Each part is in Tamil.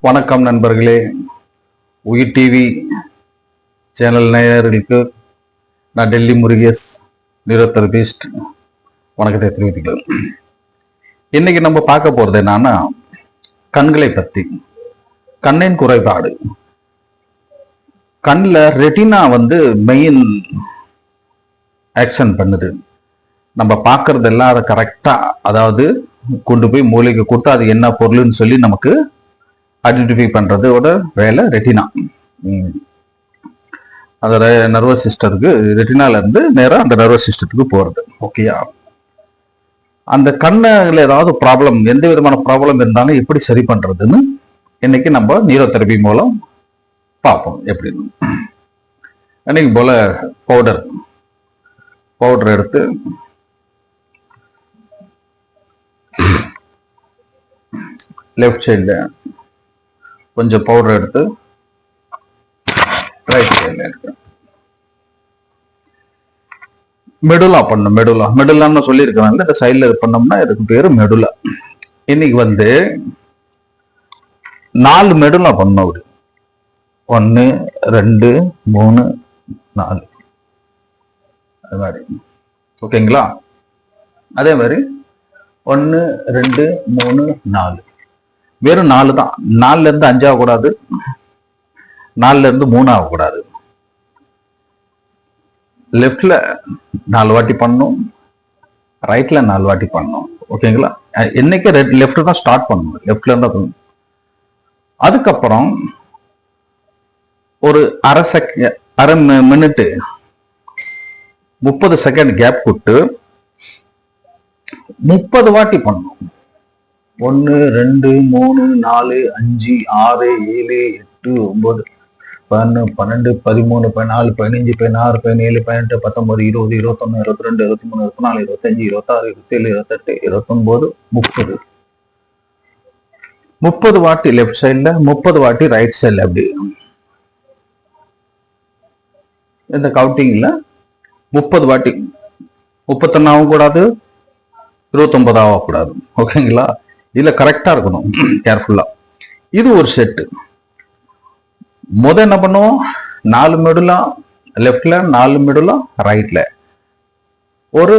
வணக்கம் நண்பர்களே. உயிர் டிவி சேனல் நேயர்களுக்கு நான் டெல்லி முருகேஷ் நியூரோதெரபிஸ்ட் வணக்கத்தை தெரிவித்துக்கிறேன். இன்னைக்கு நம்ம பார்க்க போறது என்னன்னா கண்களை பத்தி. கண்ணின் குறைபாடு. கண்ணில் ரெட்டினா மெயின் ஆக்ஷன் பண்ணுது. நம்ம பார்க்கறதெல்லாம் அதை கரெக்டா, அதாவது கொண்டு போய் மூளைக்கு கொடுத்தா அது என்ன பொருள்னு சொல்லி நமக்கு ஐடென்டிஃபை பண்றதோட வேலை ரெட்டினா. அதோட நர்வஸ் சிஸ்டத்துக்கு ரெட்டினால இருந்து நேரம் அந்த நர்வஸ் சிஸ்டத்துக்கு போறது. ஓகேயா? அந்த கண்ணில் ஏதாவது ப்ராப்ளம், எந்த விதமான ப்ராப்ளம் இருந்தாலும் எப்படி சரி பண்றதுன்னு இன்னைக்கு நம்ம நியூரோதெரபி மூலம் பார்ப்போம். எப்படின்னு அன்னைக்கு போல பவுடர் எடுத்து லெஃப்ட் சைடில் கொஞ்சம் பவுடர் எடுத்து ரைட் சைடில் எடுத்து மெடுலா பண்ணும். மெடுலான்னு சொல்லியிருக்கிறாங்க. இந்த சைடில் பண்ணோம்னா இதுக்கு பேரு மெடுலா. இன்னைக்கு 4 மெடுலா பண்ணும். அப்படி 1 2 3 4 அது மாதிரி. ஓகேங்களா? அதே மாதிரி 1 2 3 4 வெறும் 4 தான். 4ல இருந்து 5 ஆகக்கூடாது, 4ல இருந்து 3 ஆகக்கூடாது. லெஃப்ட்ல 4 வாட்டி பண்ணணும், ரைட்ல 4 வாட்டி பண்ணணும். ஓகேங்களா? என்னைக்கு லெஃப்ட் தான் ஸ்டார்ட் பண்ணணும், லெஃப்ட்ல இருந்தா பண்ணணும். அதுக்கப்புறம் ஒரு அரை மினிட் 30 செகண்ட் கேப் விட்டு 30 வாட்டி பண்ணணும். 1 2 3 4 5 6 7 8 9 11 12 13 14 15 16 17 18 19 20 21 22 23 24 25 26 27 28 29 30 30 வாட்டி லெஃப்ட் சைட்ல, 30 வாட்டி ரைட் சைட்ல. அப்படி இந்த கவுண்டிங்ல 30 வாட்டி, 31 ஆகக்கூடாது, 29 ஆகக்கூடாது. ஓகேங்களா? இதுல கரெக்டா இருக்கணும், கேர்ஃபுல்லா. இது ஒரு செட்டு. என்ன பண்ணுவோம்? 4 மெடுலா லெஃப்ட்ல, 4 மெடுலா ரைட்ல. ஒரு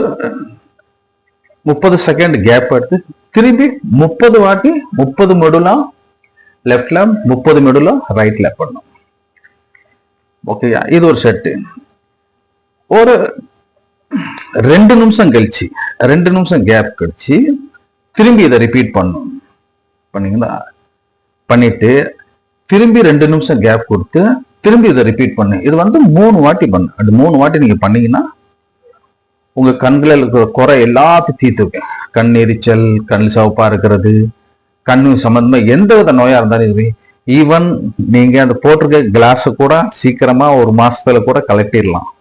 30 செகண்ட் கேப் எடுத்து திரும்பி 30 வாட்டி 30 மெடுலா லெஃப்ட்ல, 30 மெடுலா ரைட்ல பண்ணும். ஓகேயா? இது ஒரு செட்டு. ஒரு 2 நிமிஷம் கழிச்சு, 2 நிமிஷம் கேப் கழிச்சு திரும்பி இதை ரிப்பீட் பண்ணும். பண்ணீங்களா? பண்ணிட்டு திரும்பி 2 நிமிஷம் கேப் கொடுத்து திரும்பி இதை ரிப்பீட் பண்ணு. இது 3 வாட்டி பண்ணு. அது 3 வாட்டி நீங்க பண்ணீங்கன்னா உங்க கண்களில் இருக்கிற குறை எல்லாத்தையும் தீர்த்துக்க. கண் எரிச்சல், கண் சிவப்பா இருக்கிறது, கண்ணு சம்பந்தமா எந்த வித நோயா இருந்தாலும், ஈவன் நீங்க அந்த போட்டிருக்க கிளாஸ் கூட சீக்கிரமா 1 மாசத்துல கூட கலட்டிடலாம்.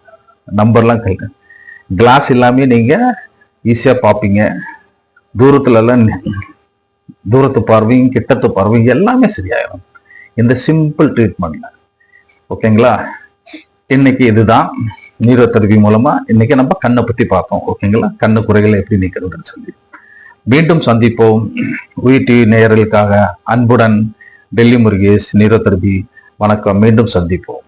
நம்பர்லாம் கலட்டு. கிளாஸ் இல்லாம நீங்க ஈஸியா பார்ப்பீங்க. தூரத்துல எல்லாம் தூரத்து பார்வையும் கிட்டத்து பார்வையும் எல்லாமே சரியாயிடும் இந்த சிம்பிள் ட்ரீட்மெண்ட்ல. ஓகேங்களா? இன்னைக்கு இதுதான் நியூரோதெரபி மூலமா இன்னைக்கு நம்ம கண்ணை பத்தி பார்த்தோம். ஓகேங்களா? கண்ணு குறைகளை எப்படி நீக்கிறதுன்னு சொல்லி மீண்டும் சந்திப்போம். உயிர் டிவி நேயர்களுக்காக அன்புடன் டெல்லி முருகேஷ் நியூரோதெரபி. வணக்கம். மீண்டும் சந்திப்போம்.